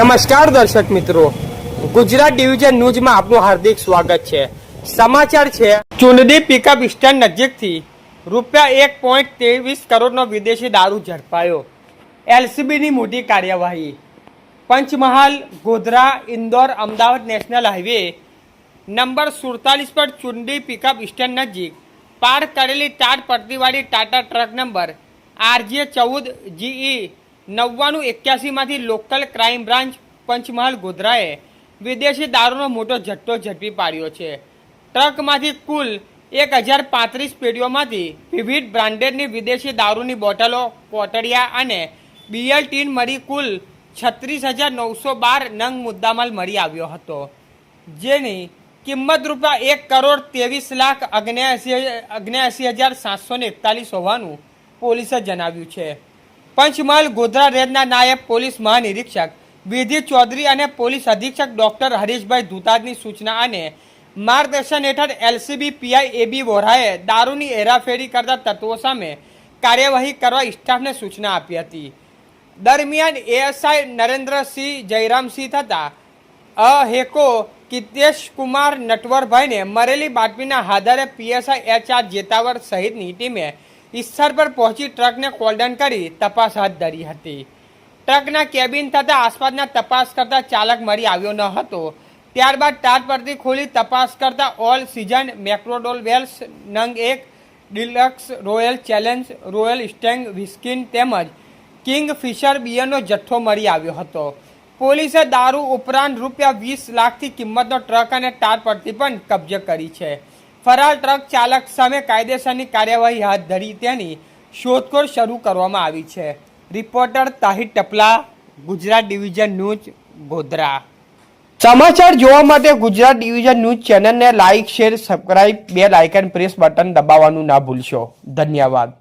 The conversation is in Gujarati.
નમસ્કાર દર્શક મિત્રો, ગુજરાત ડિવિઝન ન્યૂઝમાં આપનું હાર્દિક સ્વાગત છે। સમાચાર છે, ચુંડડી પિકઅપ સ્ટેન્ડ નજીકથી ₹1.23 કરોડનો વિદેશી દારૂ ઝડપાયો। એલસીબીની મોટી કાર્યવાહી। Panchmahal, Godhra, Indore, Ahmedabad national highway number 47 પર ચુંડડી પિકઅપ સ્ટેન્ડ નજીક પાર્ક કરેલી 4 પડતીવાળી ટાટા ટ્રક નંબર RJ14GE 9981 માંથી લોકલ ક્રાઇમ બ્રાન્ચ પંચમહાલ ગોધરાએ વિદેશી દારૂનો મોટો જથ્થો ઝડપી પાડ્યો છે। ટ્રકમાંથી કુલ 1035 પેટીઓમાંથી વિવિધ બ્રાન્ડેડની વિદેશી દારૂની બોટલો, કોટડિયા અને બિયર ટીન મળી કુલ 36,912 નંગ મુદ્દામાલ મળી આવ્યો હતો, જેની કિંમત ₹1,73,79,741 હોવાનું પોલીસે જણાવ્યું છે। પંચમહાલ ગોધરા રેન્જના નાયબ પોલીસ મહાનિરીક્ષક વિધિ ચૌધરી અને પોલીસ અધિક્ષક ડોક્ટર હરીશભાઈ ધુતાદની સૂચના અને માર્ગદર્શન હેઠળ એલસીબી પીઆઈ AB વોરાએ દારૂની હેરાફેરી કરતા તત્વો સામે કાર્યવાહી કરવા સ્ટાફને સૂચના આપી હતી। દરમિયાન એએસઆઈ નરેન્દ્રસિંહ જયરામસિંહ તથા હેકો કિતેશ કુમાર નટવરભાઈને મળેલી બાતમીના આધારે પીએસઆઈ HR જેતાવર સહિતની ટીમે સ્થળ પર પહોંચી ટ્રકને કોલ્ડન કરી તપાસ હાથ ધરી હતી। ટ્રકના કેબિન તથા આસપાસના તપાસ કરતા ચાલક મળી આવ્યો ન હતો। ત્યારબાદ ટાર પરથી ખોલી તપાસ કરતા ઓલ સિઝન મેક્રોડોલ વેલ્સ નંગ 1, ડિલક્સ રોયલ ચેલેન્જ, રોયલ સ્ટેંગ વિસ્કીન તેમજ કિંગ ફિશર બિયરનો જથ્થો મળી આવ્યો હતો। પોલીસે દારૂ ઉપરાંત ₹20 લાખથી કિંમતનો ટ્રક અને ટાર પરથી પણ કબજે કરી છે। ફરાર ટ્રક ચાલક સામે કાયદેસરની કાર્યવાહી હાથ ધરી તેની શોધખોળ શરૂ કરવામાં આવી છે। Reporter Tahir Tapla, Gujarat division news, Godhra. સમાચાર જોવા માટે ગુજરાત ડિવિઝન ન્યૂઝ ચેનલને like, share, subscribe, bell icon press button દબાવવાનું ના ભૂલશો। ધન્યવાદ।